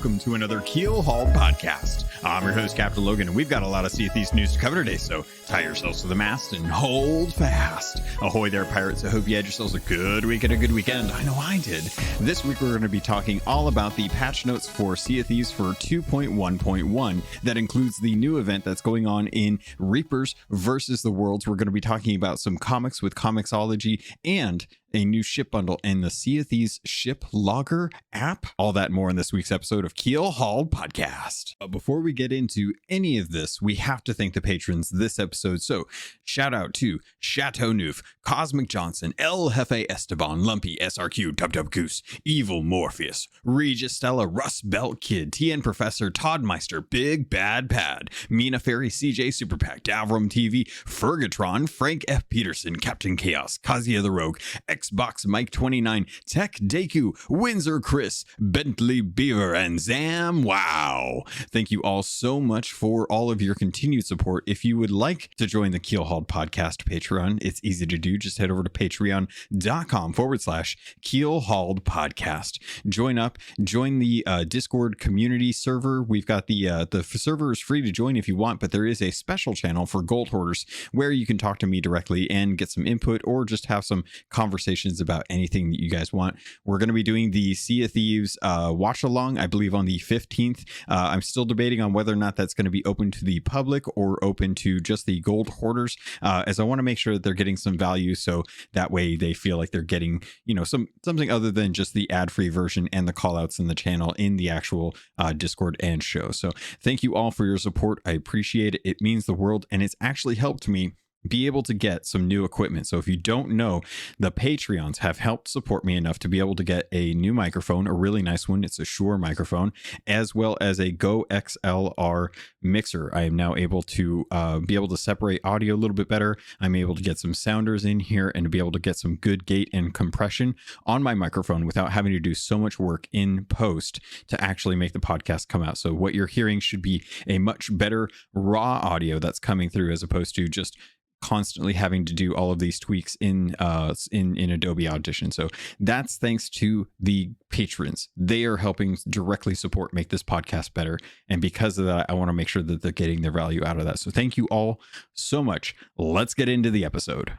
welcome to another Keelhauled podcast. I'm your host, Captain Logan, and we've got a lot of Sea of Thieves news to cover today, so tie yourselves to the mast and hold fast. Ahoy there, pirates. I hope you had yourselves a good week and a good weekend. I know I did. This week, we're going to be talking all about the patch notes for Sea of Thieves for 2.1.1. That includes the new event that's going on in Reapers versus the Worlds. We're going to be talking about some comics with Comixology and a new ship bundle and the Sea of Thieves ship logger app. All that more in this week's episode of Keelhauled Podcast. But before we get into any of this, we have to thank the patrons this episode. So shout out to Chateau Neuf, Cosmic Johnson, El Jefe Esteban, Lumpy, SRQ, Dub Dub Goose, Evil Morpheus, Regis Stella, Rust Belt Kid, TN Professor, Todd Meister, Big Bad Pad, Mina Ferry, CJ Superpack, Davram TV, Fergatron, Frank F. Peterson, Captain Chaos, Kazia the Rogue, Xbox Mike 29, Tech Deku, Windsor Chris, Bentley Beaver, and Zam Wow. Thank you all so much for all of your continued support. If you would like to join the Keelhauled Podcast Patreon, it's easy to do. Just head over to patreon.com/Keelhauled Podcast. Join up, join the Discord community server. We've got the server is free to join if you want, but there is a special channel for gold hoarders where you can talk to me directly and get some input or just have some conversations about anything that you guys want. We're going to be doing the Sea of Thieves watch along, I believe, on the 15th. I'm still debating on whether or not that's going to be open to the public or open to just the gold hoarders, as I want to make sure that they're getting some value, so that way they feel like they're getting, you know, something other than just the ad-free version and the call-outs in the channel in the actual Discord and show. So thank you all for your support. I appreciate it. It means the world, and it's actually helped me be able to get some new equipment. So if you don't know, the Patreons have helped support me enough to be able to get a new microphone, a really nice one. It's a Shure microphone, as well as a Go XLR mixer. I am now able to be able to separate audio a little bit better. I'm able to get some sounders in here and to be able to get some good gate and compression on my microphone without having to do so much work in post to actually make the podcast come out. So what you're hearing should be a much better raw audio that's coming through, as opposed to just constantly having to do all of these tweaks in Adobe Audition. So that's thanks to the patrons. They are helping directly support make this podcast better, and because of that, I want to make sure that they're getting their value out of that. So thank you all so much. Let's get into the episode.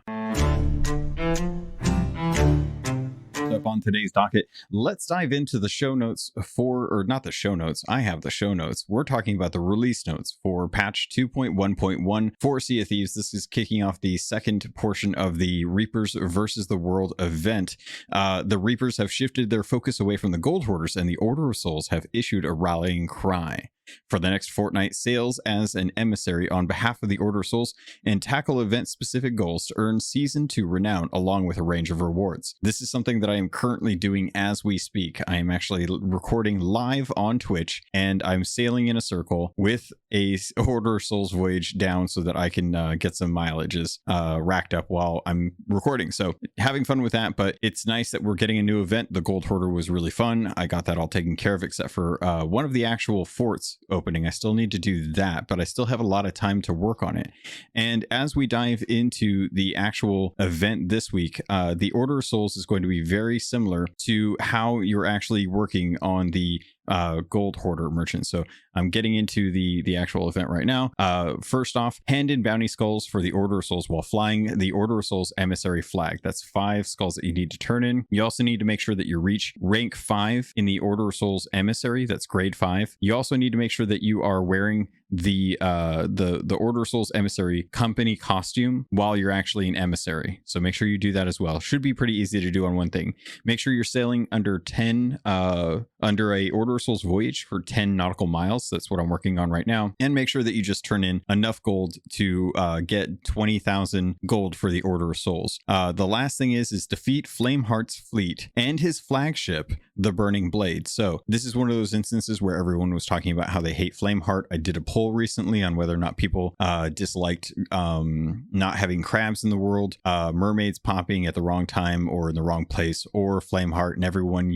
Up on today's docket, let's dive into the show notes not the show notes. I have the show notes. We're talking about the release notes for patch 2.1.1 for Sea of Thieves. This is kicking off the second portion of the Reapers versus the World event. The Reapers have shifted their focus away from the gold hoarders, and the Order of Souls have issued a rallying cry. For the next fortnight, sails as an emissary on behalf of the Order of Souls and tackle event-specific goals to earn Season 2 renown along with a range of rewards. This is something that I am currently doing as we speak. I am actually recording live on Twitch, and I'm sailing in a circle with a Order of Souls voyage down so that I can get some mileages racked up while I'm recording. So having fun with that, but it's nice that we're getting a new event. The Gold Hoarder was really fun. I got that all taken care of, except for one of the actual forts opening. I still need to do that, but I still have a lot of time to work on it. And as we dive into the actual event this week, the Order of Souls is going to be very similar to how you're actually working on the gold hoarder merchant. So I'm getting into the actual event right now. First off, hand in bounty skulls for the Order of Souls while flying the Order of Souls emissary flag. That's 5 skulls that you need to turn in. You also need to make sure that you reach rank 5 in the Order of Souls emissary. That's grade 5. You also need to make sure that you are wearing the Order of Souls emissary company costume while you're actually an emissary. So make sure you do that as well. Should be pretty easy to do on one thing. Make sure you're sailing under a Order of Souls voyage for 10 nautical miles. That's what I'm working on right now. And make sure that you just turn in enough gold to get 20,000 gold for the Order of Souls. The last thing is defeat Flameheart's fleet and his flagship, the Burning Blade. So this is one of those instances where everyone was talking about how they hate Flameheart. I did a poll recently on whether or not people disliked not having crabs in the world, mermaids popping at the wrong time or in the wrong place, or Flameheart, and everyone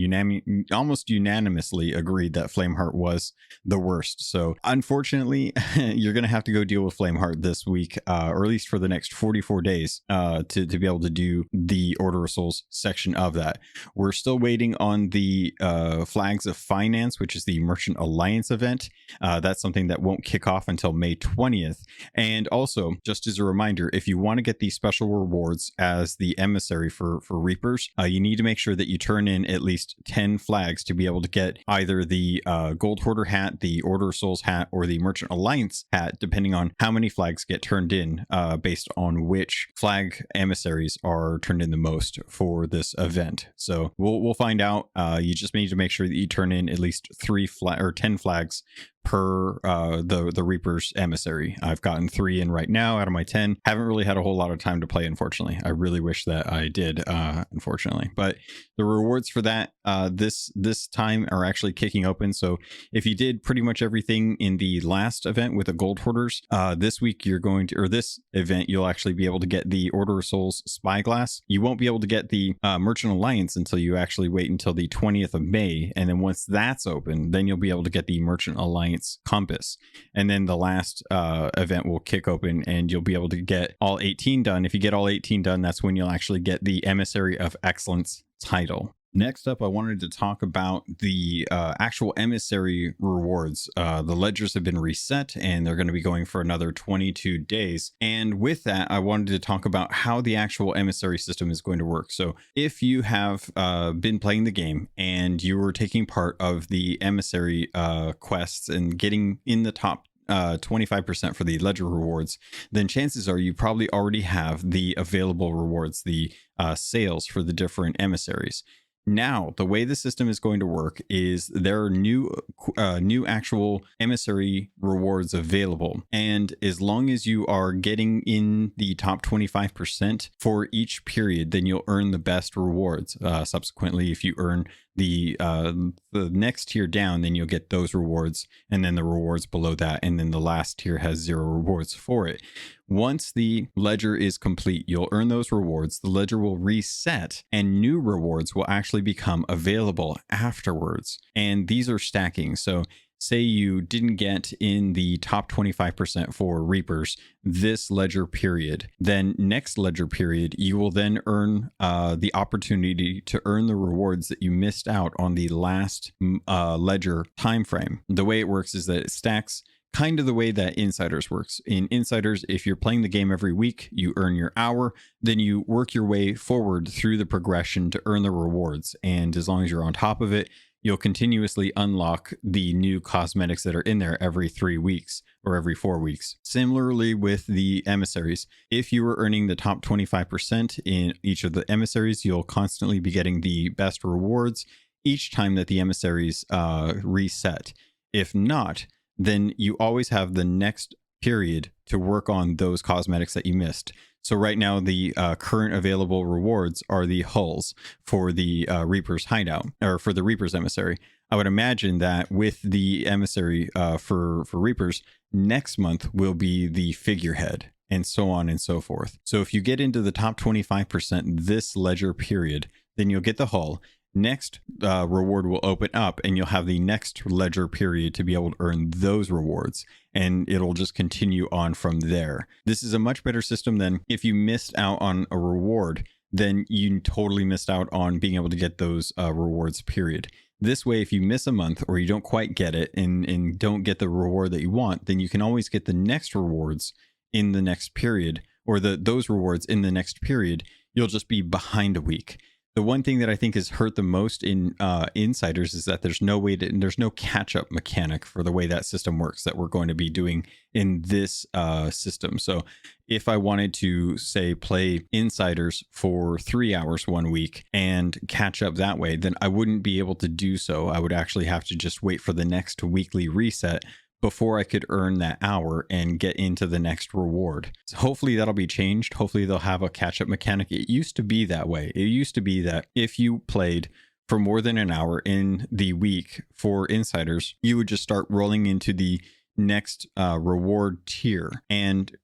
almost unanimously agreed that Flameheart was the worst. So unfortunately, you're going to have to go deal with Flameheart this week, or at least for the next 44 days to be able to do the Order of Souls section of that. We're still waiting on the the Flags of Finance, which is the Merchant Alliance event. That's something that won't kick off until May 20th. And also, just as a reminder, if you want to get these special rewards as the emissary for Reapers, you need to make sure that you turn in at least 10 flags to be able to get either the Gold Hoarder hat, the Order of Souls hat, or the Merchant Alliance hat, depending on how many flags get turned in, based on which flag emissaries are turned in the most for this event. So we'll find out. You just need to make sure that you turn in at least 10 flags per the Reaper's emissary. I've gotten 3 in right now out of my 10. Haven't really had a whole lot of time to play, unfortunately. I really wish that I did, unfortunately. But the rewards for that this time are actually kicking open. So if you did pretty much everything in the last event with the Gold Hoarders, this week you're going to, or this event, you'll actually be able to get the Order of Souls Spyglass. You won't be able to get the Merchant Alliance until you actually wait until the 20th of May. And then once that's open, then you'll be able to get the Merchant Alliance Compass. And then the last event will kick open and you'll be able to get all 18 done. If you get all 18 done, that's when you'll actually get the Emissary of Excellence title. Next up, I wanted to talk about the actual emissary rewards. The ledgers have been reset and they're going to be going for another 22 days. And with that, I wanted to talk about how the actual emissary system is going to work. So if you have been playing the game and you were taking part of the emissary quests and getting in the top 25% for the ledger rewards, then chances are you probably already have the available rewards, the sales for the different emissaries. Now, the way the system is going to work is there are new actual emissary rewards available. And as long as you are getting in the top 25% for each period, then you'll earn the best rewards. Subsequently, if you earn the next tier down, then you'll get those rewards, and then the rewards below that, and then the last tier has 0 rewards for it. Once the ledger is complete, you'll earn those rewards, the ledger will reset, and new rewards will actually become available afterwards. And these are stacking. So say you didn't get in the top 25% for Reapers this ledger period, then next ledger period, you will then earn the opportunity to earn the rewards that you missed out on the last ledger time frame. The way it works is that it stacks kind of the way that Insiders works. In Insiders, if you're playing the game every week, you earn your hour, then you work your way forward through the progression to earn the rewards. And as long as you're on top of it, you'll continuously unlock the new cosmetics that are in there every 3 weeks or every 4 weeks. Similarly with the emissaries, if you were earning the top 25% in each of the emissaries, you'll constantly be getting the best rewards each time that the emissaries reset. If not, then you always have the next period to work on those cosmetics that you missed. So right now, the current available rewards are the hulls for the Reaper's hideout, or for the Reaper's emissary. I would imagine that with the emissary for Reapers, next month will be the figurehead, and so on and so forth. So if you get into the top 25% this ledger period, then you'll get the hull. Next reward will open up and you'll have the next ledger period to be able to earn those rewards, and it'll just continue on from there. This is a much better system than if you missed out on a reward, then you totally missed out on being able to get those rewards, period. This way, if you miss a month or you don't quite get it and don't get the reward that you want, then you can always get the next rewards in the next period, or those rewards in the next period. You'll just be behind a week. The one thing that I think has hurt the most in Insiders is that there's no catch-up mechanic for the way that system works that we're going to be doing in this system. So if I wanted to, say, play Insiders for 3 hours one week and catch up that way, then I wouldn't be able to do so. I would actually have to just wait for the next weekly reset before I could earn that hour and get into the next reward. So hopefully that'll be changed. Hopefully they'll have a catch-up mechanic. It used to be that way. It used to be that if you played for more than an hour in the week for Insiders, you would just start rolling into the next reward tier. And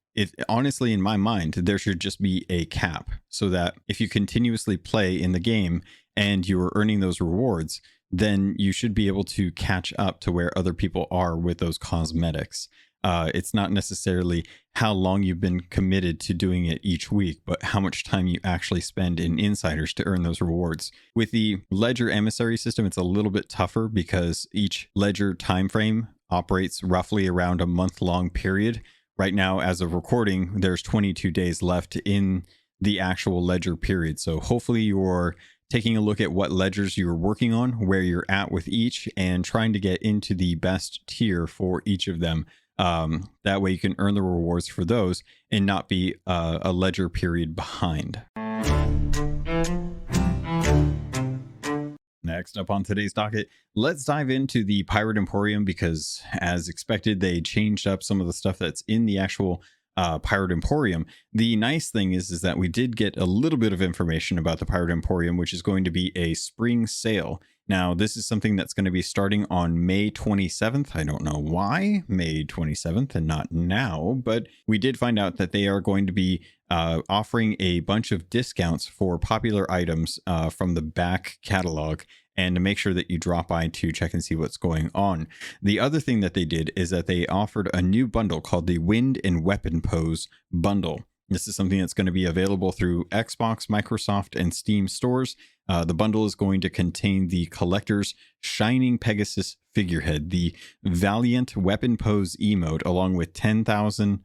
honestly, in my mind, there should just be a cap so that if you continuously play in the game and you are earning those rewards, then you should be able to catch up to where other people are with those cosmetics. It's not necessarily how long you've been committed to doing it each week, but how much time you actually spend in insiders to earn those rewards. With the ledger emissary system, it's a little bit tougher because each ledger time frame operates roughly around a month-long period. Right now, as of recording, there's 22 days left in the actual ledger period. So hopefully you're taking a look at what ledgers you're working on, where you're at with each, and trying to get into the best tier for each of them. That way you can earn the rewards for those and not be a ledger period behind. Next up on today's docket, let's dive into the Pirate Emporium, because as expected, they changed up some of the stuff that's in the actual Pirate Emporium. The nice thing is that we did get a little bit of information about the Pirate Emporium, which is going to be a spring sale. Now, this is something that's going to be starting on May 27th. I don't know why May 27th and not now, but we did find out that they are going to be offering a bunch of discounts for popular items from the back catalog, and to make sure that you drop by to check and see what's going on. The other thing that they did is that they offered a new bundle called the Wind and Weapon Pose Bundle. This is something that's going to be available through Xbox, Microsoft, and Steam stores. The bundle is going to contain the collector's Shining Pegasus figurehead, the Valiant Weapon Pose emote, along with 1,000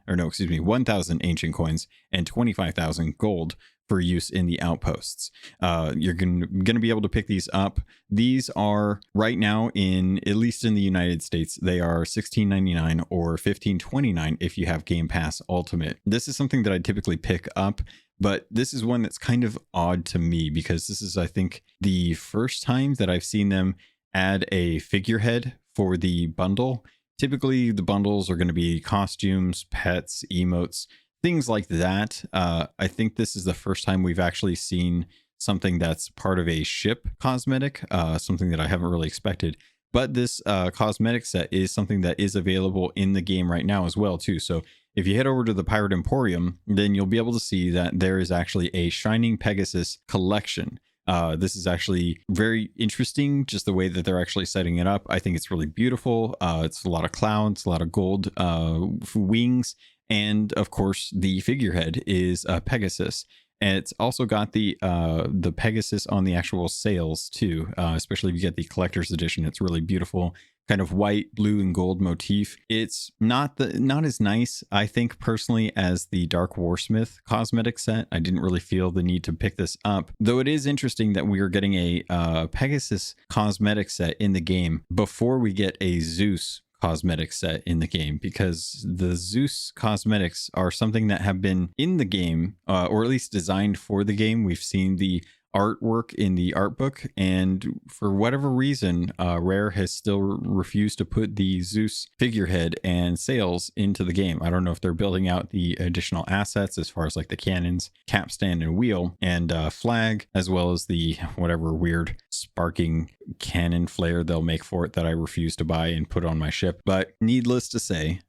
ancient coins and 25,000 gold for use in the outposts. You're going to be able to pick these up. These are right now, at least in the United States, they are $16.99 or $15.29 if you have Game Pass Ultimate. This is something that I typically pick up, but this is one that's kind of odd to me because this is, I think, the first time that I've seen them add a figurehead for the bundle. Typically, the bundles are going to be costumes, pets, emotes, things like that. I think this is the first time we've actually seen something that's part of a ship cosmetic, something that I haven't really expected. But this cosmetic set is something that is available in the game right now as well, too. So if you head over to the Pirate Emporium, then you'll be able to see that there is actually a Shining Pegasus collection. This is actually very interesting, just the way that they're actually setting it up. I think it's really beautiful. It's a lot of clouds, a lot of gold wings. And of course, the figurehead is Pegasus. And it's also got the Pegasus on the actual sails too, especially if you get the collector's edition. It's really beautiful, kind of white, blue, and gold motif. It's not as nice, I think, personally, as the Dark Warsmith cosmetic set. I didn't really feel the need to pick this up, though it is interesting that we are getting a Pegasus cosmetic set in the game before we get a Zeus cosmetic set in the game, because the Zeus cosmetics are something that have been in the game, or at least designed for the game. We've seen the artwork in the art book, and for whatever reason, Rare has still refused to put the Zeus figurehead and sails into the game. I don't know if they're building out the additional assets as far as like the cannons, capstan and wheel, and flag, as well as the whatever weird sparking cannon flare they'll make for it that I refuse to buy and put on my ship. But needless to say,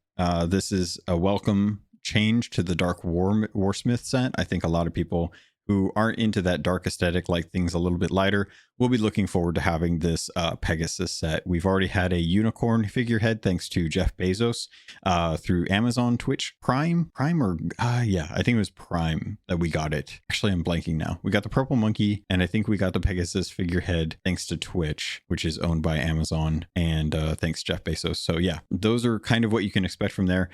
this is a welcome change to the Dark Warsmith set. I think a lot of people who aren't into that dark aesthetic, like things a little bit lighter, will be looking forward to having this Pegasus set. We've already had a unicorn figurehead thanks to Jeff Bezos through Amazon Twitch Prime, yeah, I think it was Prime that we got it. Actually, I'm blanking now. We got the purple monkey, and I think we got the Pegasus figurehead thanks to Twitch, which is owned by Amazon, and thanks Jeff Bezos. So yeah, those are kind of what you can expect from there.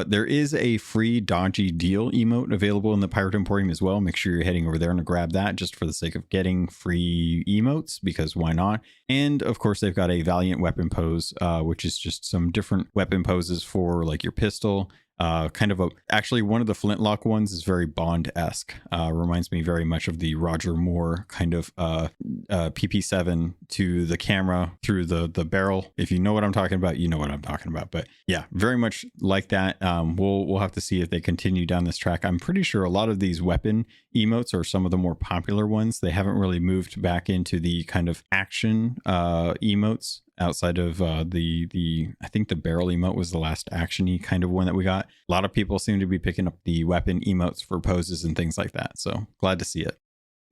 There is a free dodgy deal emote available in the Pirate Emporium as well. Make sure you're heading over there and grab that just for the sake of getting free emotes, because why not? And of course, they've got a Valiant weapon pose, which is just some different weapon poses for like your pistol. Actually, one of the flintlock ones is very Bond-esque. Reminds me very much of the Roger Moore kind of PP7 to the camera through the barrel. If you know what I'm talking about, you know what I'm talking about. But yeah, very much like that. We'll have to see if they continue down this track. I'm pretty sure a lot of these weapon emotes are some of the more popular ones. They haven't really moved back into the kind of action emotes. Outside of I think the barrel emote was the last action-y kind of one that we got. A lot of people seem to be picking up the weapon emotes for poses and things like that. So glad to see it.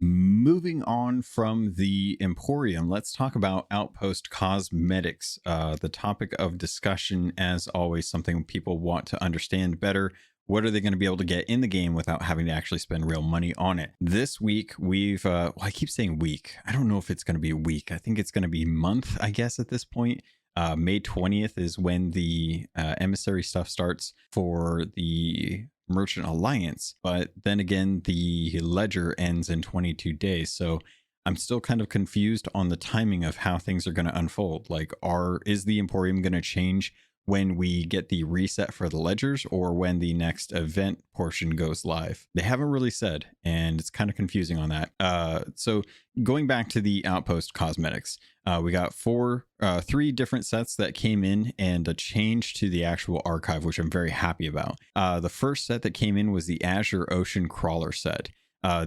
Moving on from the Emporium, let's talk about Outpost Cosmetics. The topic of discussion, as always, something people want to understand better. What are they going to be able to get in the game without having to actually spend real money on it? This week, we've, well, I keep saying week. I don't know if it's going to be a week. I think it's going to be month, I guess, at this point. May 20th is when the emissary stuff starts for the Merchant Alliance, but then again the ledger ends in 22 days, so I'm still kind of confused on the timing of how things are going to unfold. Like, is the Emporium going to change when we get the reset for the ledgers, or when the next event portion goes live? They haven't really said, and it's kind of confusing on that. So going back to the Outpost Cosmetics, we got three different sets that came in, and a change to the actual archive, which I'm very happy about. The first set that came in was the Azure Ocean Crawler set.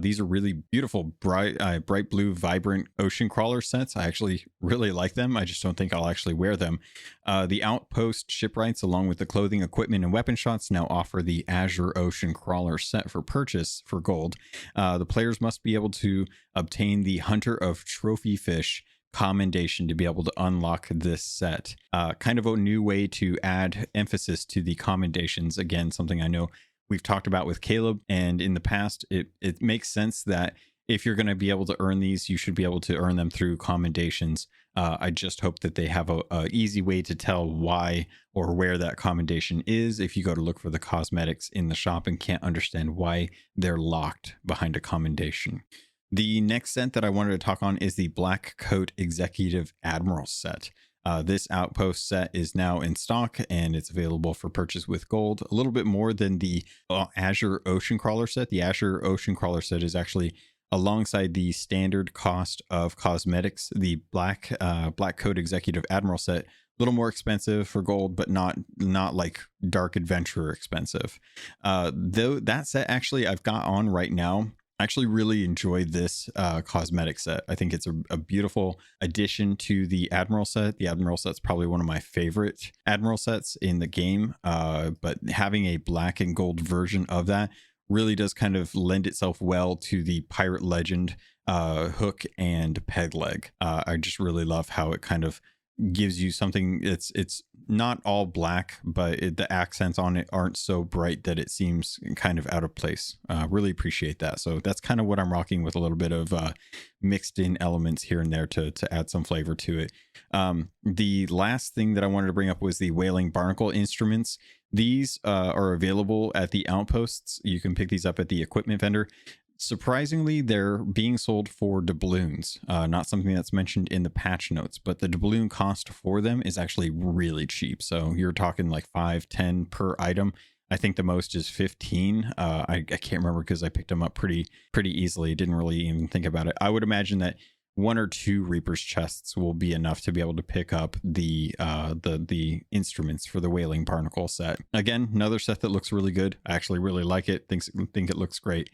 These are really beautiful, bright blue, vibrant ocean crawler sets. I actually really like them. I just don't think I'll actually wear them. The Outpost shipwrights, along with the clothing, equipment, and weapon shots, now offer the Azure Ocean Crawler set for purchase for gold. The players must be able to obtain the Hunter of Trophy Fish commendation to be able to unlock this set. Kind of a new way to add emphasis to the commendations. Again, something I know we've talked about with Caleb, and in the past, it makes sense that if you're going to be able to earn these, you should be able to earn them through commendations. I just hope that they have a easy way to tell why or where that commendation is if you go to look for the cosmetics in the shop and can't understand why they're locked behind a commendation. The next set that I wanted to talk on is the Blackcoat Executive Admiral set. This Outpost set is now in stock, and it's available for purchase with gold. A little bit more than the Azure Ocean Crawler set. The Azure Ocean Crawler set is actually alongside the standard cost of cosmetics. The Blackcoat Executive Admiral set, a little more expensive for gold, but not like Dark Adventurer expensive. Though that set actually I've got on right now. Actually really enjoyed this cosmetic set. I think it's a beautiful addition to the Admiral set. The Admiral set's probably one of my favorite Admiral sets in the game, but having a black and gold version of that really does kind of lend itself well to the Pirate Legend hook and peg leg. I just really love how it kind of gives you something. It's not all black, but the accents on it aren't so bright that it seems kind of out of place. Really appreciate that. So that's kind of what I'm rocking, with a little bit of mixed in elements here and there to add some flavor to it. The last thing that I wanted to bring up was the Whaling Barnacle instruments. These are available at the outposts. You can pick these up at the equipment vendor. Surprisingly, they're being sold for doubloons, not something that's mentioned in the patch notes, but the doubloon cost for them is actually really cheap. So you're talking like 5-10 per item. I think the most is 15. I can't remember because I picked them up pretty easily. Didn't really even think about it. I would imagine that 1 or 2 Reaper's chests will be enough to be able to pick up the instruments for the Whaling Barnacle set. Again, another set that looks really good. I actually really like it. Think it looks great.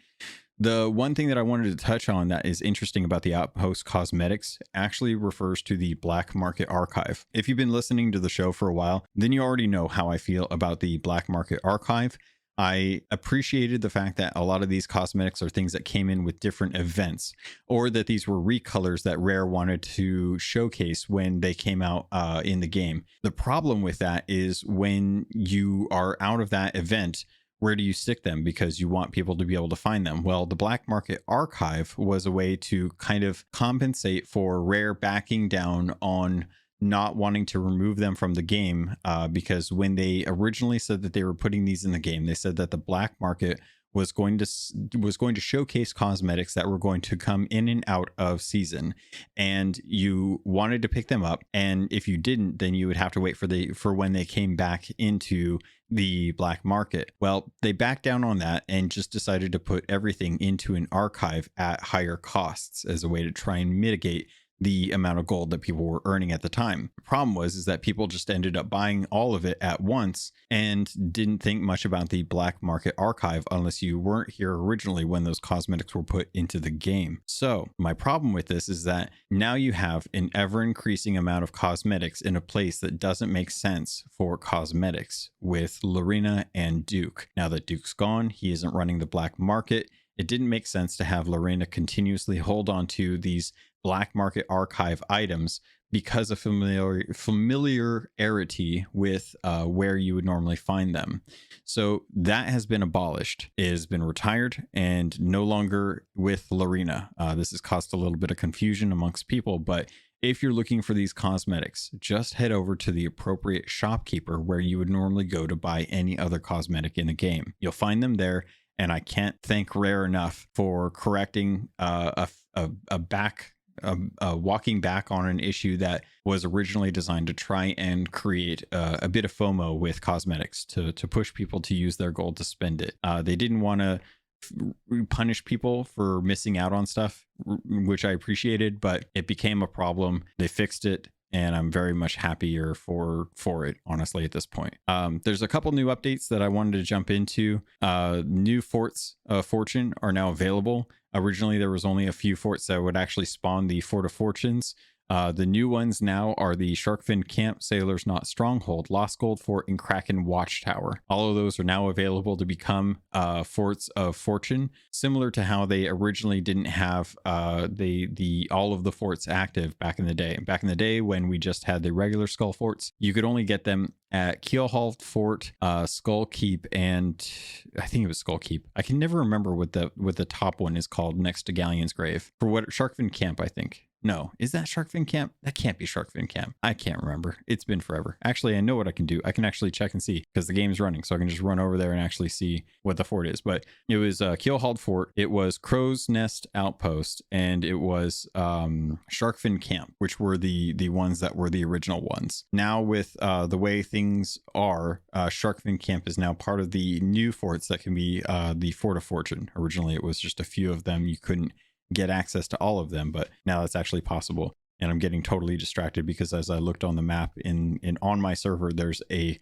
The one thing that I wanted to touch on that is interesting about the Outpost Cosmetics actually refers to the Black Market Archive. If you've been listening to the show for a while, then you already know how I feel about the Black Market Archive. I appreciated the fact that a lot of these cosmetics are things that came in with different events, or that these were recolors that Rare wanted to showcase when they came out in the game. The problem with that is when you are out of that event, where do you stick them? Because you want people to be able to find them. Well, the Black Market Archive was a way to kind of compensate for Rare backing down on not wanting to remove them from the game, because when they originally said that they were putting these in the game, they said that the black market was going to showcase cosmetics that were going to come in and out of season, and you wanted to pick them up, and if you didn't, then you would have to wait for when they came back into the black market. Well, they backed down on that and just decided to put everything into an archive at higher costs as a way to try and mitigate the amount of gold that people were earning at the time. The problem was that people just ended up buying all of it at once and didn't think much about the black market archive unless you weren't here originally when those cosmetics were put into the game. So my problem with this is that now you have an ever increasing amount of cosmetics in a place that doesn't make sense for cosmetics with Lorena and Duke. Now that Duke's gone, he isn't running the black market. it didn't make sense to have Lorena continuously hold on to these black market archive items because of familiarity with where you would normally find them. So that has been abolished. It has been retired and no longer with Lorena. This has caused a little bit of confusion amongst people, but if you're looking for these cosmetics, just head over to the appropriate shopkeeper where you would normally go to buy any other cosmetic in the game. You'll find them there, and I can't thank Rare enough for correcting walking back on an issue that was originally designed to try and create a bit of FOMO with cosmetics to push people to use their gold to spend it. They didn't want to punish people for missing out on stuff, which I appreciated, but it became a problem. They fixed it, and I'm very much happier for it, honestly, at this point. There's a couple new updates that I wanted to jump into. New forts of fortune are now available. Originally, there was only a few forts that would actually spawn the Fort of Fortunes. The new ones now are the Sharkfin Camp, Sailor's Knot Stronghold, Lost Gold Fort, and Kraken Watchtower. All of those are now available to become forts of fortune, similar to how they originally didn't have all of the forts active back in the day. Back in the day, when we just had the regular skull forts, you could only get them at Keelhauled Fort, Skull Keep, and I think it was Skull Keep. I can never remember what the top one is called next to Galleon's Grave. For what, Sharkfin Camp, I think. No, is that Sharkfin Camp? That can't be Sharkfin Camp. I can't remember. It's been forever. Actually, I know what I can do. I can actually check and see because the game's running, so I can just run over there and actually see what the fort is. But it was Keelhauled Fort, it was Crow's Nest Outpost, and it was Sharkfin Camp, which were the ones that were the original ones. Now with the way things are, Sharkfin Camp is now part of the new forts that can be the Fort of Fortune. Originally, it was just a few of them. You couldn't get access to all of them, but now it's actually possible. And I'm getting totally distracted because as I looked on the map on my server, there's a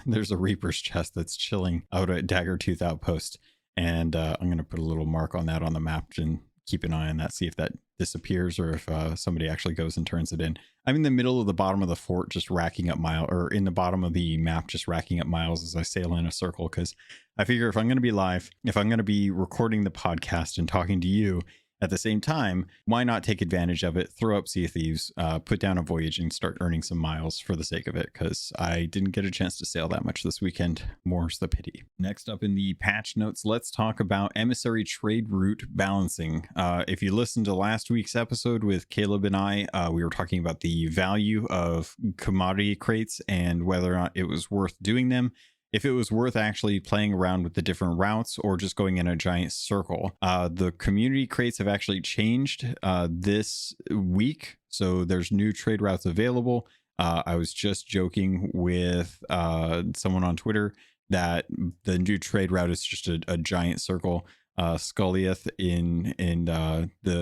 Reaper's chest that's chilling out at Daggertooth Outpost, and I'm going to put a little mark on that on the map and keep an eye on that, see if that disappears or if somebody actually goes and turns it in. I'm in the middle of the bottom of the fort, just racking up or in the bottom of the map, just racking up miles as I sail in a circle, because I figure if I'm going to be live, if I'm going to be recording the podcast and talking to you at the same time, why not take advantage of it, throw up Sea of Thieves, put down a voyage and start earning some miles for the sake of it, because I didn't get a chance to sail that much this weekend. More's the pity. Next up in the patch notes, let's talk about emissary trade route balancing. If you listened to last week's episode with Caleb and I, we were talking about the value of commodity crates and whether or not it was worth doing them, if it was worth actually playing around with the different routes or just going in a giant circle. The community crates have actually changed this week, so there's new trade routes available. I was just joking with someone on Twitter that the new trade route is just a giant circle. Scullieth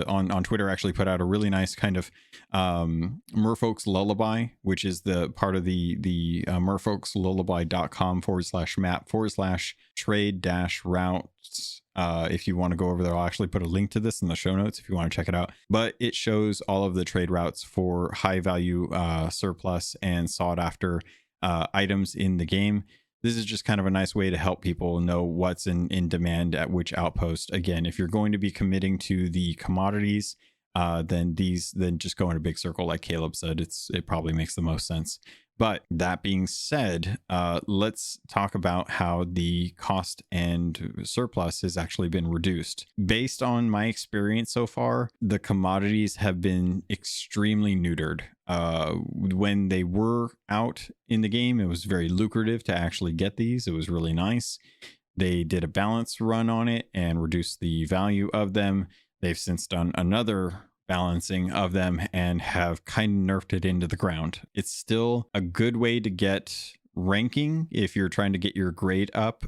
on Twitter actually put out a really nice kind of Merfolk's Lullaby, which is the part of the merfolkslullaby.com/map/trade-routes. If you want to go over there, I'll actually put a link to this in the show notes if you want to check it out. But it shows all of the trade routes for high value surplus and sought after items in the game. This is just kind of a nice way to help people know what's in demand at which outpost. Again, if you're going to be committing to the commodities, then just go in a big circle like Caleb said. It probably makes the most sense. But that being said, let's talk about how the cost and surplus has actually been reduced. Based on my experience so far, the commodities have been extremely neutered. When they were out in the game, it was very lucrative to actually get these. It was really nice. They did a balance run on it and reduced the value of them. They've since done another balancing of them and have kind of nerfed it into the ground. It's still a good way to get ranking if you're trying to get your grade up.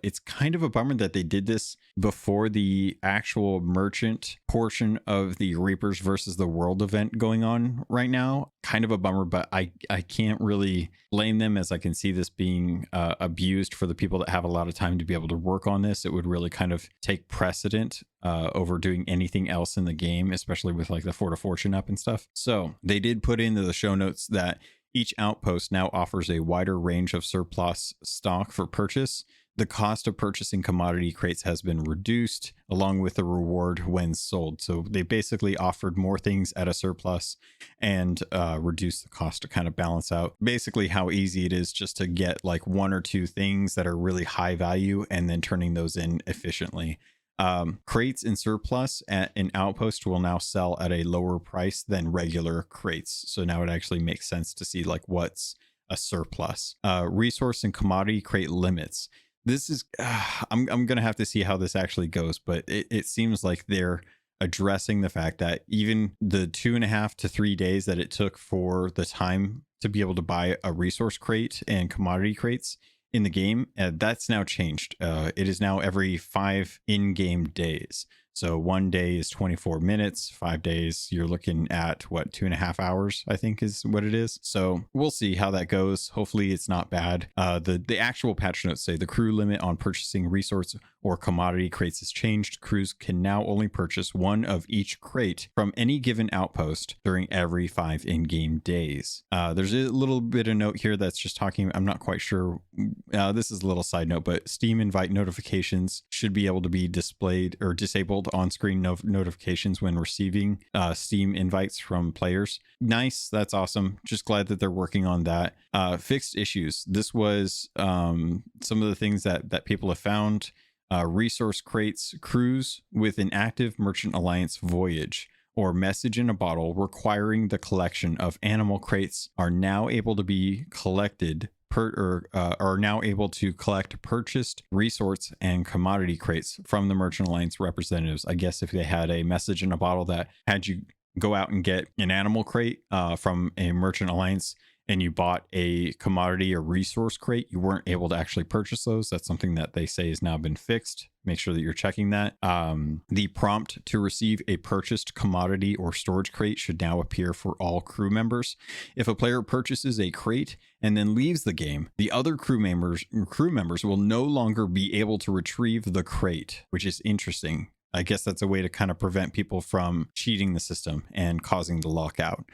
It's kind of a bummer that they did this before the actual merchant portion of the Reapers versus the World event going on right now. Kind of a bummer, but I can't really blame them, as I can see this being abused for the people that have a lot of time to be able to work on this. It would really kind of take precedent over doing anything else in the game, especially with like the Fort of Fortune up and stuff. So they did put into the show notes that each outpost now offers a wider range of surplus stock for purchase. the cost of purchasing commodity crates has been reduced along with the reward when sold. So they basically offered more things at a surplus and reduced the cost to kind of balance out basically how easy it is just to get like one or two things that are really high value and then turning those in efficiently. Crates in surplus at an Outpost will now sell at a lower price than regular crates. So now it actually makes sense to see like what's a surplus. Resource and commodity crate limits. This is, I'm going to have to see how this actually goes, but it seems like they're addressing the fact that even the 2.5 to 3 days that it took for the time to be able to buy a resource crate and commodity crates in the game, that's now changed. It is now every 5 in-game days. So 1 day is 24 minutes, 5 days, you're looking at what, 2.5 hours, I think is what it is. So we'll see how that goes. Hopefully it's not bad. The actual patch notes say the crew limit on purchasing resource or commodity crates has changed. Crews can now only purchase one of each crate from any given outpost during every 5 in-game days. There's a little bit of note here that's just talking, I'm not quite sure. This is a little side note, but Steam invite notifications should be able to be displayed or disabled on-screen notifications when receiving Steam invites from players. Nice, that's awesome. Just glad that they're working on that. Fixed issues. This was some of the things that people have found. Resource crates crews with an active Merchant Alliance voyage or message in a bottle requiring the collection of animal crates are now able to be collected are now able to collect purchased resource and commodity crates from the Merchant Alliance representatives. I guess if they had a message in a bottle that had you go out and get an animal crate from a Merchant Alliance and you bought a commodity or resource crate, you weren't able to actually purchase those. That's something that they say has now been fixed. Make sure that you're checking that. The prompt to receive a purchased commodity or storage crate should now appear for all crew members. If a player purchases a crate and then leaves the game, the other crew members will no longer be able to retrieve the crate, which is interesting. I guess that's a way to kind of prevent people from cheating the system and causing the lockout.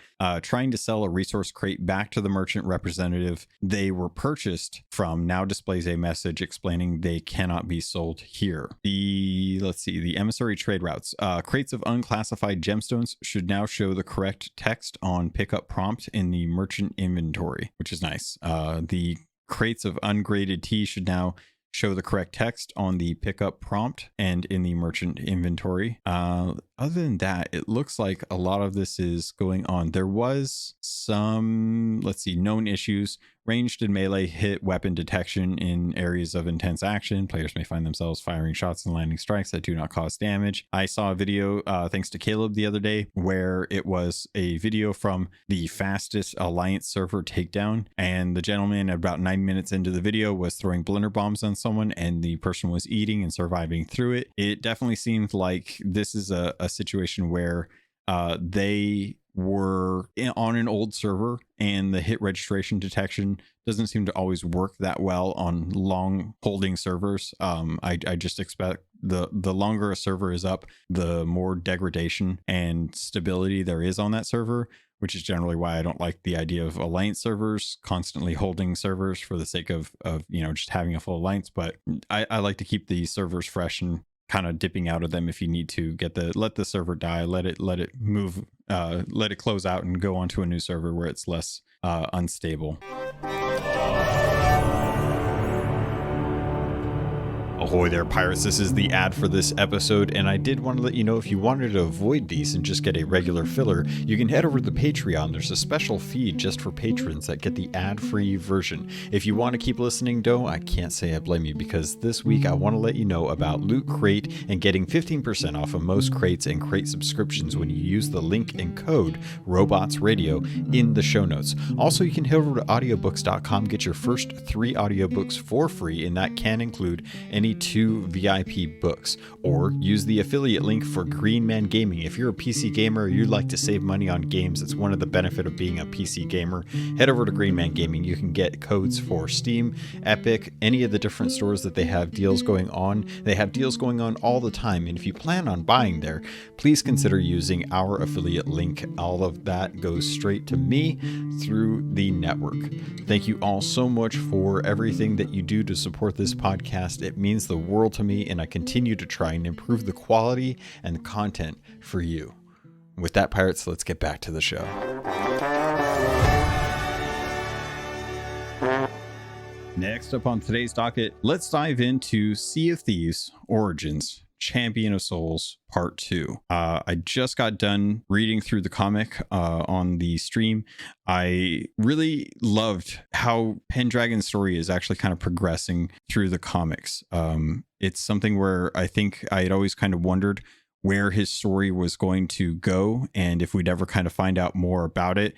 Trying to sell a resource crate back to the merchant representative they were purchased from now displays a message explaining they cannot be sold here. The emissary trade routes. Crates of unclassified gemstones should now show the correct text on pickup prompt in the merchant inventory, which is nice. The crates of ungraded tea should now show the correct text on the pickup prompt and in the merchant inventory. Other than that, it looks like a lot of this is going on. There was some, known issues. Ranged and melee hit weapon detection in areas of intense action. Players may find themselves firing shots and landing strikes that do not cause damage. I saw a video, thanks to Caleb the other day, where it was a video from the fastest Alliance server takedown. And the gentleman, about 9 minutes into the video, was throwing blender bombs on someone and the person was eating and surviving through it. It definitely seemed like this is a situation where they were on an old server and the hit registration detection doesn't seem to always work that well on long holding servers. I just expect the longer a server is up, the more degradation and stability there is on that server, which is generally why I don't like the idea of Alliance servers constantly holding servers for the sake of just having a full Alliance. But I like to keep the servers fresh and kind of dipping out of them if you need to let the server die, let it move, let it close out and go onto a new server where it's less unstable. Ahoy there, pirates. This is the ad for this episode, and I did want to let you know if you wanted to avoid these and just get a regular filler, you can head over to the Patreon. There's a special feed just for patrons that get the ad-free version. If you want to keep listening, though, I can't say I blame you, because this week I want to let you know about Loot Crate and getting 15% off of most crates and crate subscriptions when you use the link and code RobotsRadio in the show notes. Also, you can head over to audiobooks.com, get your first 3 audiobooks for free, and that can include any free 2 VIP books, or use the affiliate link for Green Man Gaming. If you're a PC gamer or you'd like to save money on games, it's one of the benefits of being a PC gamer. Head over to Green Man Gaming. You can get codes for Steam, Epic, any of the different stores that they have deals going on. They have deals going on all the time, and if you plan on buying there, please consider using our affiliate link. All of that goes straight to me through the network. Thank you all so much for everything that you do to support this podcast. It means the world to me, and I continue to try and improve the quality and the content for you. With that, pirates, let's get back to the show. Next up on today's docket, let's dive into Sea of Thieves Origins Champion of Souls Part 2. I just got done reading through the comic on the stream. I really loved how Pendragon's story is actually kind of progressing through the comics. It's something where I think I had always kind of wondered where his story was going to go and if we'd ever kind of find out more about it.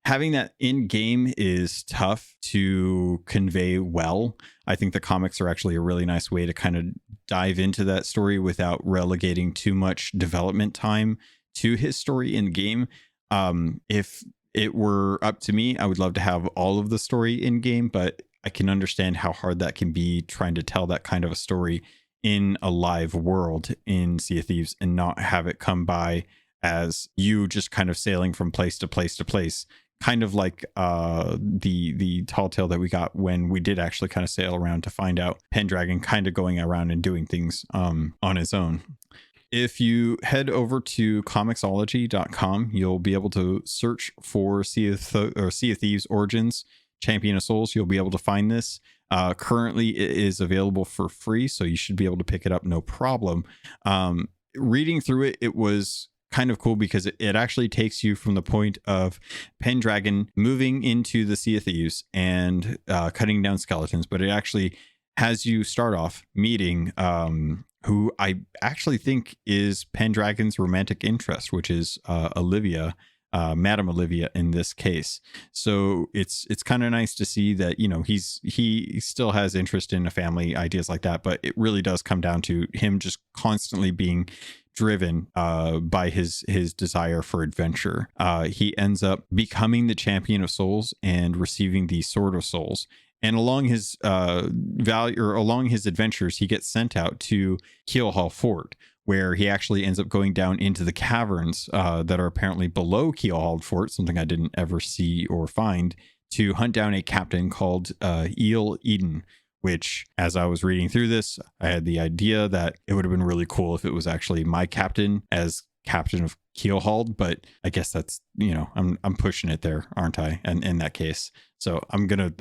Having that in game is tough to convey well. I think the comics are actually a really nice way to kind of dive into that story without relegating too much development time to his story in game. If it were up to me, I would love to have all of the story in game, but I can understand how hard that can be trying to tell that kind of a story in a live world in Sea of Thieves and not have it come by as you just kind of sailing from place to place to place. Kind of like the tall tale that we got when we did actually kind of sail around to find out Pendragon kind of going around and doing things on his own. If you head over to comiXology.com, you'll be able to search for Sea of Thieves Origins Champion of Souls. You'll be able to find this. Currently, it is available for free, so you should be able to pick it up no problem. Reading through it, it was kind of cool because it actually takes you from the point of Pendragon moving into the Sea of Thieves and cutting down skeletons, but it actually has you start off meeting who I actually think is Pendragon's romantic interest, which is Olivia, Madame Olivia in this case. So it's kind of nice to see that, you know, he still has interest in a family, ideas like that, but it really does come down to him just constantly being driven by his desire for adventure. He ends up becoming the Champion of Souls and receiving the Sword of Souls. And along his along his adventures, he gets sent out to Keelhauled Fort, where he actually ends up going down into the caverns that are apparently below Keelhauled Fort, something I didn't ever see or find, to hunt down a captain called Eel Eden. Which, as I was reading through this, I had the idea that it would have been really cool if it was actually my captain as captain of Keelhauled, but I guess that's, you know, I'm pushing it there, aren't I? And in that case, so I'm gonna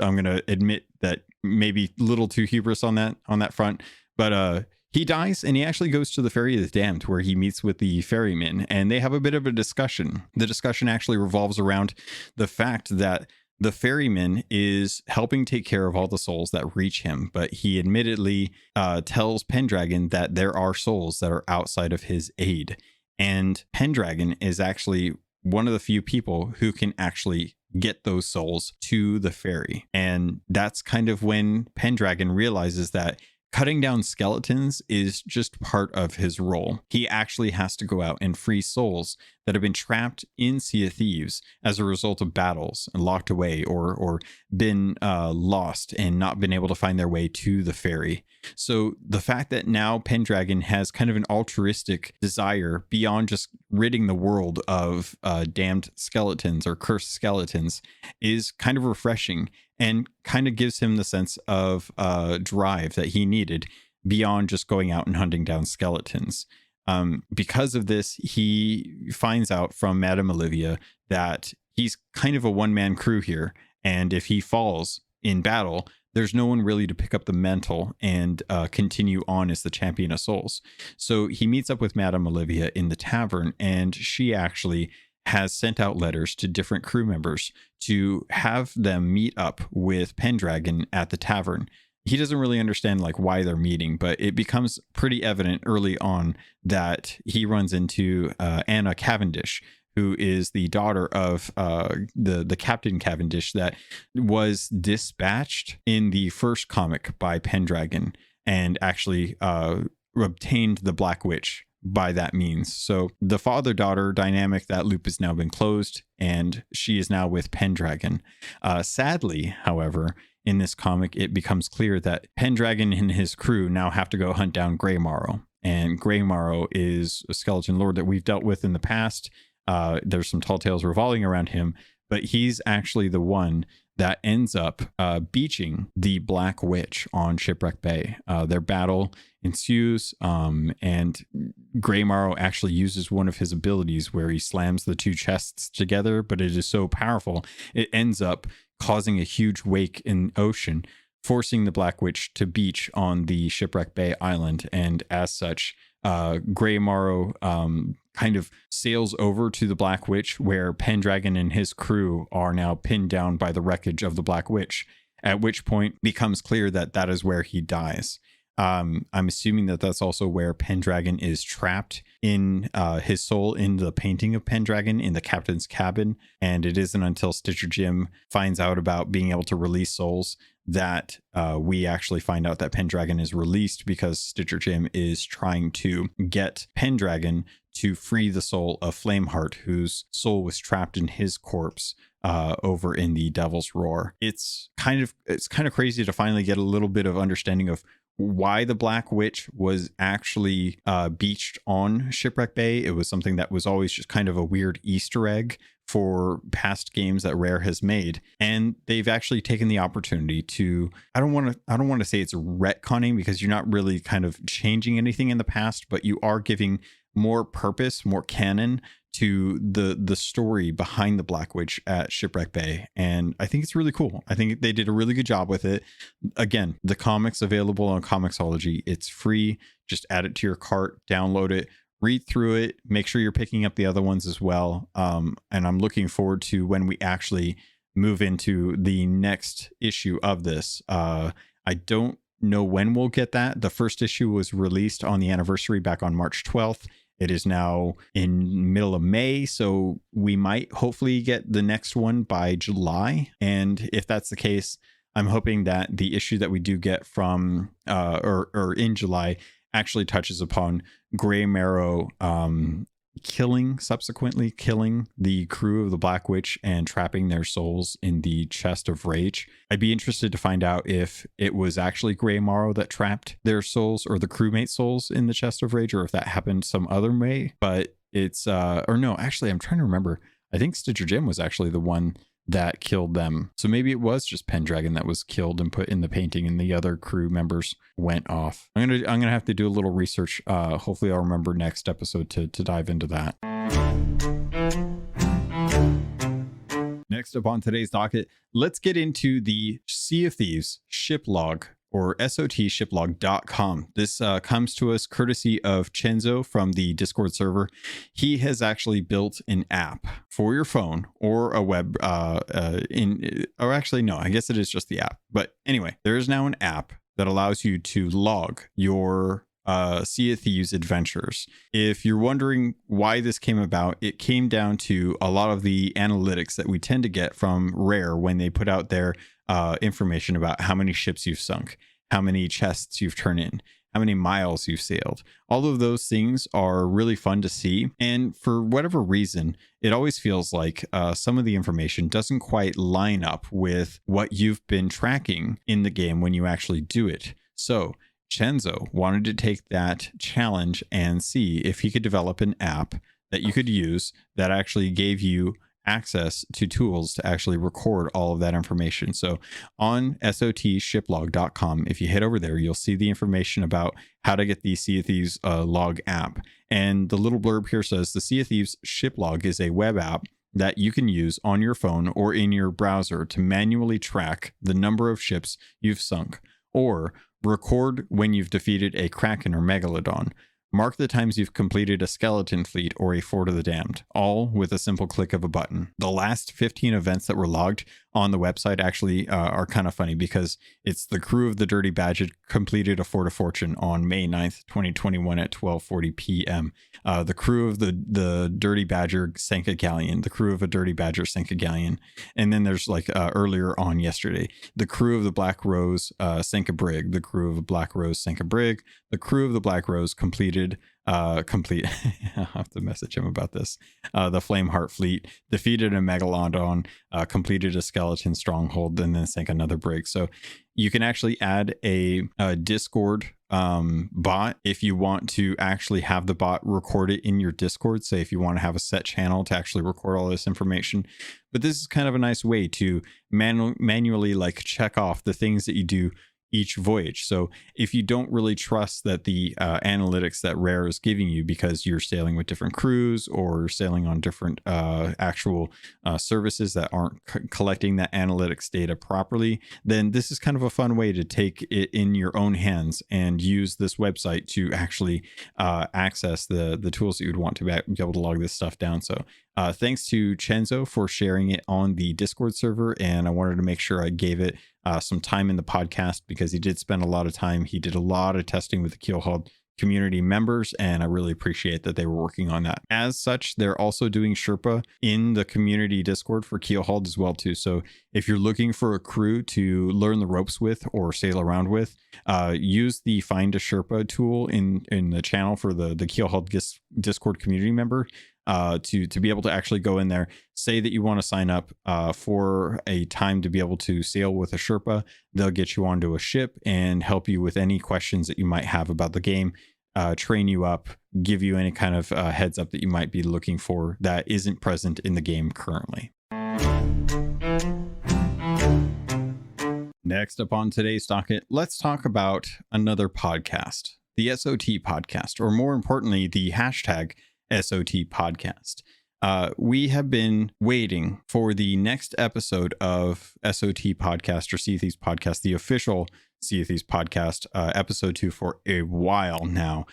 admit that maybe a little too hubris on that front, but he dies and he actually goes to the Ferry of the Damned, where he meets with the ferryman, and they have a bit of a discussion. The discussion actually revolves around the fact that the ferryman is helping take care of all the souls that reach him, but he admittedly tells Pendragon that there are souls that are outside of his aid. And Pendragon is actually one of the few people who can actually get those souls to the ferry. And that's kind of when Pendragon realizes that cutting down skeletons is just part of his role. He actually has to go out and free souls that have been trapped in Sea of Thieves as a result of battles and locked away or been lost and not been able to find their way to the ferry. So the fact that now Pendragon has kind of an altruistic desire beyond just ridding the world of damned skeletons or cursed skeletons is kind of refreshing and kind of gives him the sense of drive that he needed beyond just going out and hunting down skeletons. Because of this, he finds out from Madame Olivia that he's kind of a one-man crew here, and if he falls in battle, there's no one really to pick up the mantle and continue on as the Champion of Souls. So he meets up with Madame Olivia in the tavern, and she actually has sent out letters to different crew members to have them meet up with Pendragon at the tavern. He doesn't really understand like why they're meeting, but it becomes pretty evident early on that he runs into Anna Cavendish, who is the daughter of the Captain Cavendish that was dispatched in the first comic by Pendragon. and actually obtained the Black Witch by that means. So the father-daughter dynamic, that loop has now been closed, and she is now with Pendragon. Sadly, however, in this comic, it becomes clear that Pendragon and his crew now have to go hunt down Grey Morrow. And Grey Morrow is a skeleton lord that we've dealt with in the past. There's some tall tales revolving around him, but he's actually the one that ends up beaching the Black Witch on Shipwreck Bay. Their battle ensues, and Grey Morrow actually uses one of his abilities where he slams the two chests together, but it is so powerful, it ends up causing a huge wake in the ocean, forcing the Black Witch to beach on the Shipwreck Bay island. And as such, Grey Morrow kind of sails over to the Black Witch, where Pendragon and his crew are now pinned down by the wreckage of the Black Witch, at which point becomes clear that that is where he dies. I'm assuming that that's also where Pendragon is trapped in his soul in the painting of Pendragon in the captain's cabin. And it isn't until Stitcher Jim finds out about being able to release souls that we actually find out that Pendragon is released, because Stitcher Jim is trying to get Pendragon to free the soul of Flameheart, whose soul was trapped in his corpse over in the Devil's Roar. It's kind of crazy to finally get a little bit of understanding of why the Black Witch was actually beached on Shipwreck Bay. It was something that was always just kind of a weird Easter egg for past games that Rare has made, and they've actually taken the opportunity to, I don't want to say it's retconning, because you're not really kind of changing anything in the past, but you are giving more purpose, more canon to the story behind the Black Witch at Shipwreck Bay. And I think it's really cool. I think they did a really good job with it. Again, the comic's available on Comixology. It's free. Just add it to your cart, download it, read through it, make sure you're picking up the other ones as well. And I'm looking forward to when we actually move into the next issue of this. I don't know when we'll get that. The first issue was released on the anniversary back on March 12th. It is now in middle of May, so we might hopefully get the next one by July. And if that's the case, I'm hoping that the issue that we do get from or in July actually touches upon Grey Morrow subsequently killing the crew of the Black Witch and trapping their souls in the Chest of Rage. I'd be interested to find out if it was actually Grey Morrow that trapped their souls, or the crewmate souls, in the Chest of Rage, or if that happened some other way. But it's or no, actually I'm trying to remember. I think Stitcher Jim was actually the one that killed them. So maybe it was just Pendragon that was killed and put in the painting, and the other crew members went off. I'm gonna have to do a little research. Hopefully I'll remember next episode to dive into that. Next up on today's docket, let's get into the Sea of Thieves ShipLog, or SoTShipLog.com. This comes to us courtesy of Chenzo from the Discord server. He has actually built an app for your phone or a web or actually, no, I guess it is just the app. But anyway, there is now an app that allows you to log your Sea of Thieves adventures. If you're wondering why this came about, it came down to a lot of the analytics that we tend to get from Rare when they put out their information about how many ships you've sunk, how many chests you've turned in, how many miles you've sailed. All of those things are really fun to see. And for whatever reason, it always feels like some of the information doesn't quite line up with what you've been tracking in the game when you actually do it. So Chenzo wanted to take that challenge and see if he could develop an app that you could use that actually gave you access to tools to actually record all of that information. So on SoTShipLog.com, if you head over there, you'll see the information about how to get the Sea of Thieves log app. And the little blurb here says the Sea of Thieves ShipLog is a web app that you can use on your phone or in your browser to manually track the number of ships you've sunk, or record when you've defeated a Kraken or Megalodon. Mark the times you've completed a skeleton fleet or a Fort of the Damned, all with a simple click of a button. The last 15 events that were logged on the website actually are kind of funny, because it's the crew of the Dirty Badger completed a Fort of Fortune on May 9th, 2021 at 12:40 p.m. The crew of the Dirty Badger sank a galleon. The crew of a Dirty Badger sank a galleon. And then there's like earlier on yesterday, the crew of the Black Rose sank a brig. The crew of the Black Rose sank a brig. The crew of the Black Rose completed I'll have to message him about this. The Flameheart fleet defeated a megalodon, completed a skeleton stronghold, and then sank another brig. So you can actually add a Discord bot if you want to actually have the bot record it in your Discord. Say if you want to have a set channel to actually record all this information. But this is kind of a nice way to manually like check off the things that you do each voyage. So if you don't really trust that the analytics that Rare is giving you, because you're sailing with different crews or sailing on different actual services that aren't collecting that analytics data properly, then this is kind of a fun way to take it in your own hands and use this website to actually access the tools that you would want to be able to log this stuff down. So thanks to Chenzo for sharing it on the Discord server, and I wanted to make sure I gave it some time in the podcast, because he did spend a lot of time. He did a lot of testing with the Keelhauled community members, and I really appreciate that they were working on that. As such, they're also doing Sherpa in the community Discord for Keelhauled as well too. So if you're looking for a crew to learn the ropes with or sail around with, use the Find a Sherpa tool in the channel for the Keelhauled Discord community member. To be able to actually go in there, say that you want to sign up for a time to be able to sail with a Sherpa. They'll get you onto a ship and help you with any questions that you might have about the game, train you up, give you any kind of heads up that you might be looking for that isn't present in the game currently. Next up on today's docket, let's talk about another podcast, the SoT Podcast, or more importantly, the hashtag SoT Podcast. We have been waiting for the next episode of SoT Podcast, or Sea of Thieves Podcast, the official Sea of Thieves Podcast, episode 2, for a while now.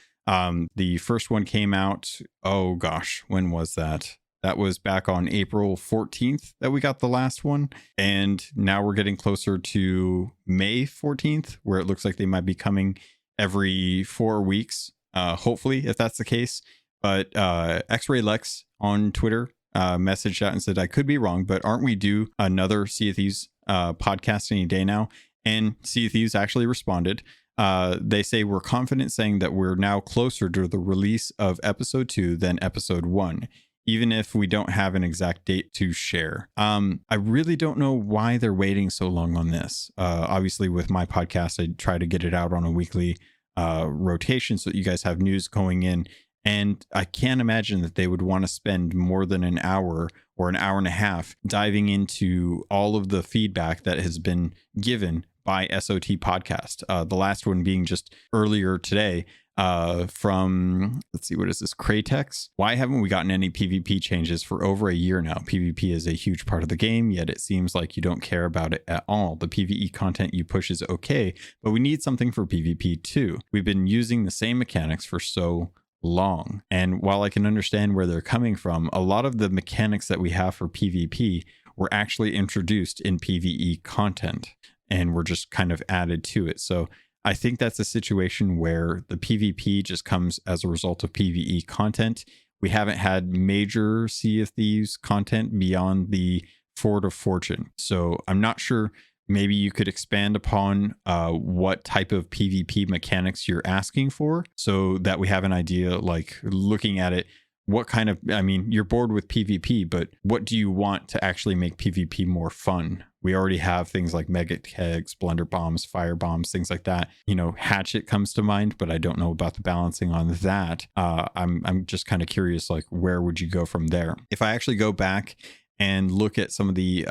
The first one came out, oh gosh, when was that? That was back on April 14th that we got the last one. And now we're getting closer to May 14th, where it looks like they might be coming every 4 weeks, hopefully, if that's the case. But X-Ray Lex on Twitter messaged out and said, I could be wrong, but aren't we due another Sea of Thieves podcast any day now? And Sea of Thieves actually responded. They say, we're confident saying that we're now closer to the release of episode 2 than episode 1, even if we don't have an exact date to share. I really don't know why they're waiting so long on this. Obviously, with my podcast, I try to get it out on a weekly rotation so that you guys have news going in. And I can't imagine that they would want to spend more than an hour or an hour and a half diving into all of the feedback that has been given by SoT Podcast. The last one being just earlier today from, let's see, what is this? Cratex. Why haven't we gotten any PvP changes for over a year now? PvP is a huge part of the game, yet it seems like you don't care about it at all. The PvE content you push is okay, but we need something for PvP too. We've been using the same mechanics for so long. And while I can understand where they're coming from, a lot of the mechanics that we have for PvP were actually introduced in PvE content and were just kind of added to it. So I think that's a situation where the PvP just comes as a result of PvE content. We haven't had major Sea of Thieves content beyond the Fort of Fortune. So I'm not sure. Maybe you could expand upon what type of PvP mechanics you're asking for, so that we have an idea, like looking at it, what kind of, I mean, you're bored with PvP, but what do you want to actually make PvP more fun? We already have things like mega kegs, blunder bombs, fire bombs, things like that. You know, Hatchet comes to mind, but I don't know about the balancing on that. I'm just kind of curious, like, where would you go from there? If I actually go back and look at some of the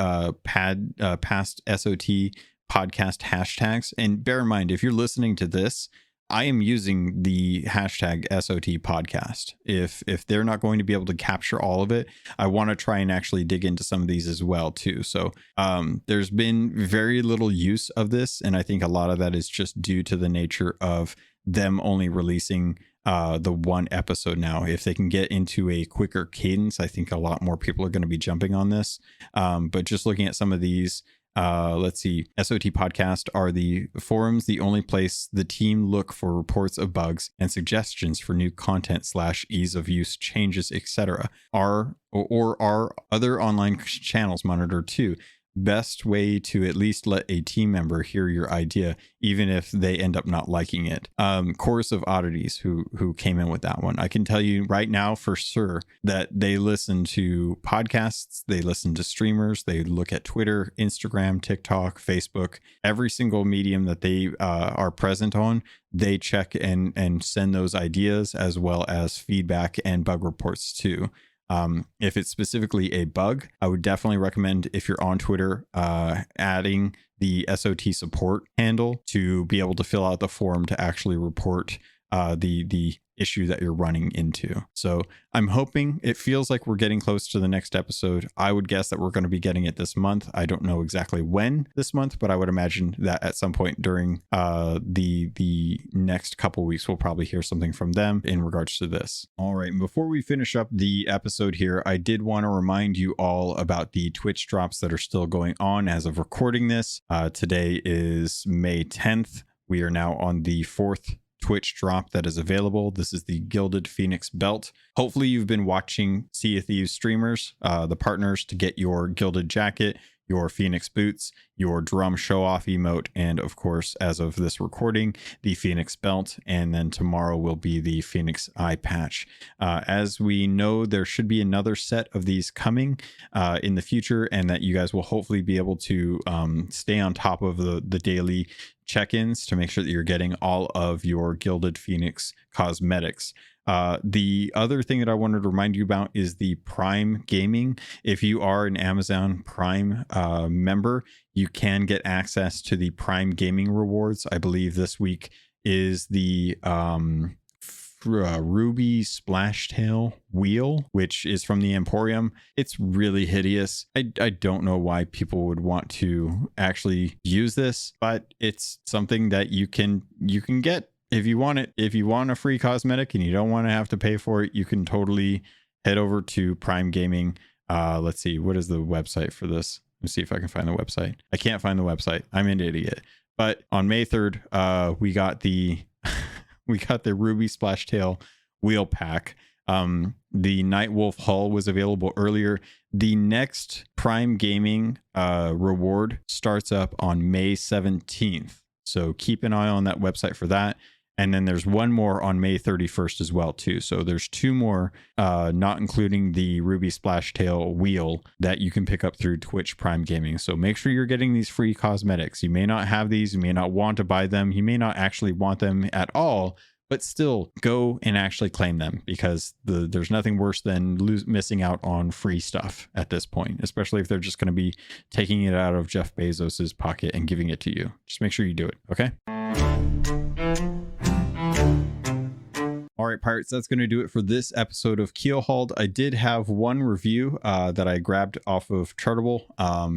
past SoT podcast hashtags, and bear in mind, if you're listening to this, I am using the hashtag SoT Podcast. If they're not going to be able to capture all of it, I want to try and actually dig into some of these as well too. So there's been very little use of this, and I think a lot of that is just due to the nature of them only releasing the one episode now. If they can get into a quicker cadence, I think a lot more people are going to be jumping on this. But just looking at some of these, let's see, SoT Podcast are the forums, the only place the team look for reports of bugs and suggestions for new content / ease of use changes, etc. Are other online channels monitored too? Best way to at least let a team member hear your idea, even if they end up not liking it. Chorus of Oddities, who came in with that one. I can tell you right now for sure that they listen to podcasts, they listen to streamers, they look at Twitter, Instagram, TikTok, Facebook, every single medium that they are present on. They check and send those ideas as well as feedback and bug reports too. If it's specifically a bug, I would definitely recommend, if you're on Twitter, adding the SoT support handle to be able to fill out the form to actually report the issue that you're running into. So I'm hoping, it feels like we're getting close to the next episode. I would guess that we're going to be getting it this month. I don't know exactly when this month, but I would imagine that at some point during the next couple weeks, we'll probably hear something from them in regards to this. All right. And before we finish up the episode here, I did want to remind you all about the Twitch drops that are still going on as of recording this. Today is May 10th. We are now on the 4th Twitch drop that is available. This is the Gilded Phoenix belt. Hopefully you've been watching Sea of Thieves streamers, the partners, to get your gilded jacket, your Phoenix boots, your drum show off emote, and of course, as of this recording, the Phoenix belt. And then tomorrow will be the Phoenix eye patch. As we know, there should be another set of these coming in the future, and that you guys will hopefully be able to stay on top of the daily check-ins to make sure that you're getting all of your Gilded Phoenix cosmetics. The other thing that I wanted to remind you about is the Prime Gaming. If you are an Amazon Prime member, you can get access to the Prime Gaming rewards. I believe this week is the Ruby Splashtail wheel, which is from the Emporium. It's really hideous. I don't know why people would want to actually use this, but it's something that you can get if you want it. If you want a free cosmetic and you don't want to have to pay for it, you can totally head over to Prime Gaming. Let's see, what is the website for this? Let's see if I can find the website. I can't find the website. I'm an idiot. But on May 3rd, we got the Ruby Splashtail wheel pack. The Nightwolf hull was available earlier. The next Prime Gaming reward starts up on May 17th. So keep an eye on that website for that. And then there's one more on May 31st as well too. So there's two more, not including the Ruby Splashtail wheel, that you can pick up through Twitch Prime Gaming. So make sure you're getting these free cosmetics. You may not have these, you may not want to buy them, you may not actually want them at all, but still go and actually claim them, because there's nothing worse than missing out on free stuff at this point, especially if they're just going to be taking it out of Jeff Bezos's pocket and giving it to you. Just make sure you do it. Okay. All right, Pirates, that's going to do it for this episode of Keelhauled. I did have one review that I grabbed off of Chartable.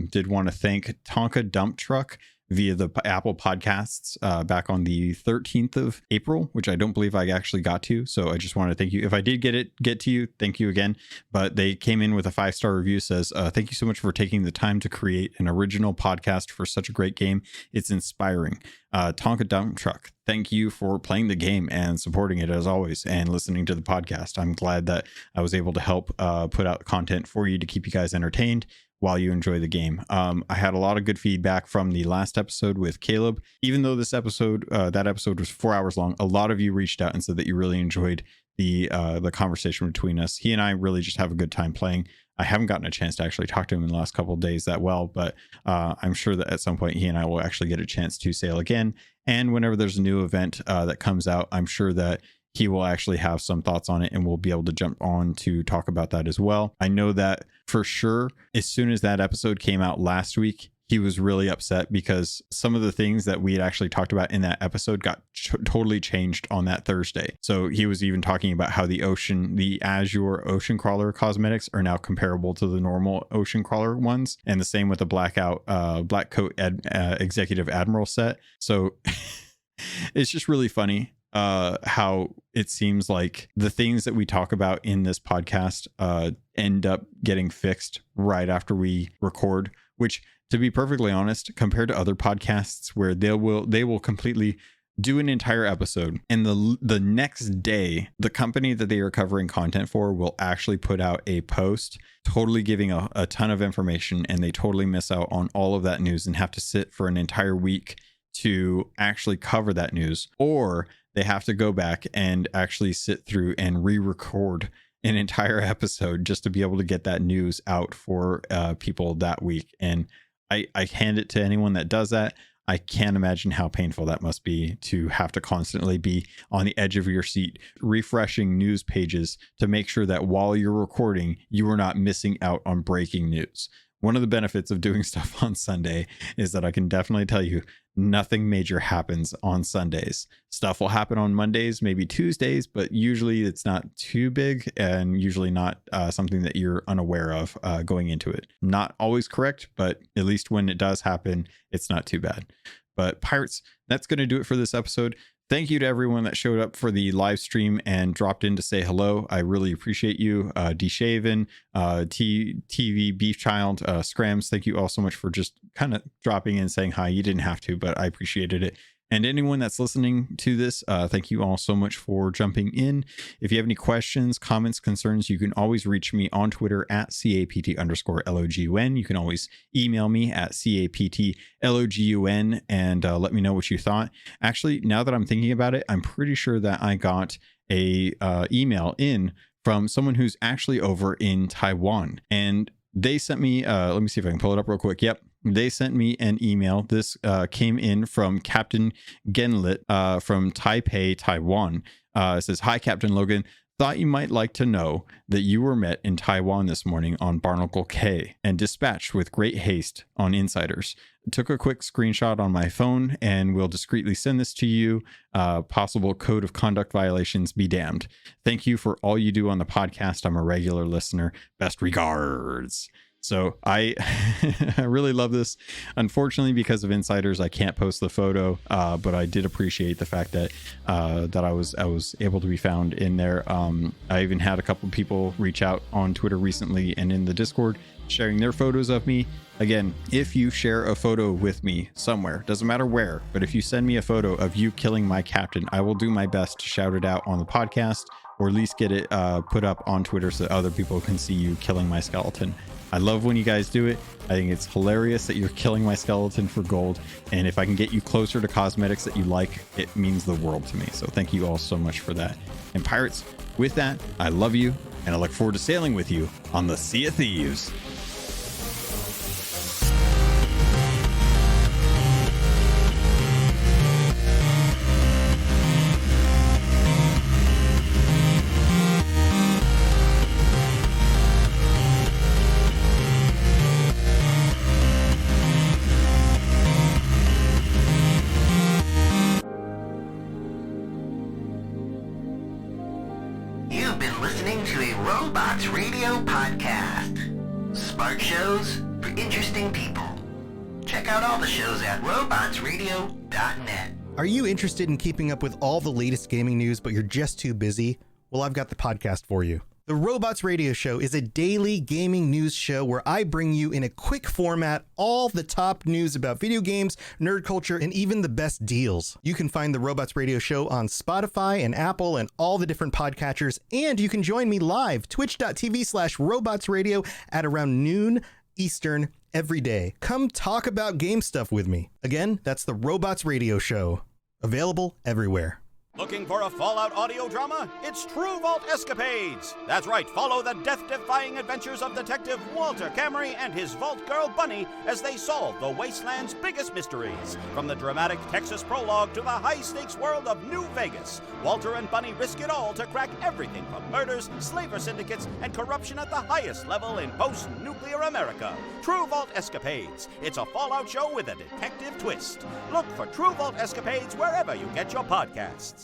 Did want to thank Tonka Dump Truck via the Apple Podcasts back on the 13th of April, which I don't believe I actually got to. So I just want to thank you. If I did get to you, thank you again. But they came in with a 5-star review, says, thank you so much for taking the time to create an original podcast for such a great game. It's inspiring. Tonka Dump Truck, thank you for playing the game and supporting it as always and listening to the podcast. I'm glad that I was able to help put out content for you to keep you guys entertained while you enjoy the game. I had a lot of good feedback from the last episode with Caleb. Even though this episode, that episode was 4 hours long, a lot of you reached out and said that you really enjoyed the conversation between us. He and I really just have a good time playing. I haven't gotten a chance to actually talk to him in the last couple of days that well, but I'm sure that at some point he and I will actually get a chance to sail again. And whenever there's a new event that comes out, I'm sure that he will actually have some thoughts on it and we'll be able to jump on to talk about that as well. I know that for sure, as soon as that episode came out last week, he was really upset because some of the things that we had actually talked about in that episode got totally changed on that Thursday. So he was even talking about how the Azure Ocean Crawler cosmetics are now comparable to the normal Ocean Crawler ones. And the same with the Blackcoat Executive Admiral set. So it's just really funny. how it seems like the things that we talk about in this podcast end up getting fixed right after we record, which, to be perfectly honest, compared to other podcasts where they will completely do an entire episode, and the next day the company that they are covering content for will actually put out a post totally giving a ton of information, and they totally miss out on all of that news and have to sit for an entire week to actually cover that news, or they have to go back and actually sit through and re-record an entire episode just to be able to get that news out for people that week. And I hand it to anyone that does that. I can't imagine how painful that must be to have to constantly be on the edge of your seat, refreshing news pages to make sure that while you're recording, you are not missing out on breaking news. One of the benefits of doing stuff on Sunday is that I can definitely tell you nothing major happens on Sundays. Stuff will happen on Mondays, maybe Tuesdays, but usually it's not too big and usually not something that you're unaware of going into it. Not always correct, but at least when it does happen, it's not too bad. But Pirates, that's going to do it for this episode. Thank you to everyone that showed up for the live stream and dropped in to say hello. I really appreciate you. D-Shaven, TV Beef Child, Scrams, thank you all so much for just kind of dropping in saying hi. You didn't have to, but I appreciated it. And anyone that's listening to this, thank you all so much for jumping in. If you have any questions, comments, concerns, you can always reach me on Twitter at CAPT_LOGUN. You can always email me at CAPTLOGUN and let me know what you thought. Actually, now that I'm thinking about it, I'm pretty sure that I got a email in from someone who's actually over in Taiwan. And they sent me, let me see if I can pull it up real quick. Yep. They sent me an email. This came in from Captain Genlit from Taipei, Taiwan. It says, "Hi, Captain Logan. Thought you might like to know that you were met in Taiwan this morning on Barnacle K and dispatched with great haste on insiders. Took a quick screenshot on my phone and will discreetly send this to you. Possible code of conduct violations be damned. Thank you for all you do on the podcast. I'm a regular listener. Best regards." So I really love this. Unfortunately, because of insiders, I can't post the photo, but I did appreciate the fact that that I was able to be found in there. I even had a couple of people reach out on Twitter recently and in the Discord sharing their photos of me. Again, if you share a photo with me somewhere, doesn't matter where, but if you send me a photo of you killing my captain, I will do my best to shout it out on the podcast, or at least get it put up on Twitter so that other people can see you killing my skeleton. I love when you guys do it. I think it's hilarious that you're killing my skeleton for gold. And if I can get you closer to cosmetics that you like, it means the world to me. So thank you all so much for that. And Pirates, with that, I love you, and I look forward to sailing with you on the Sea of Thieves. Are you interested in keeping up with all the latest gaming news, but you're just too busy? Well, I've got the podcast for you. The Robots Radio Show is a daily gaming news show where I bring you in a quick format all the top news about video games, nerd culture, and even the best deals. You can find the Robots Radio Show on Spotify and Apple and all the different podcatchers, and you can join me live, twitch.tv/robotsradio at around noon Eastern every day. Come talk about game stuff with me. Again, that's the Robots Radio Show. Available everywhere. Looking for a Fallout audio drama? It's True Vault Escapades! That's right, follow the death-defying adventures of Detective Walter Camry and his Vault Girl Bunny as they solve the Wasteland's biggest mysteries. From the dramatic Texas prologue to the high-stakes world of New Vegas, Walter and Bunny risk it all to crack everything from murders, slaver syndicates, and corruption at the highest level in post-nuclear America. True Vault Escapades. It's a Fallout show with a detective twist. Look for True Vault Escapades wherever you get your podcasts.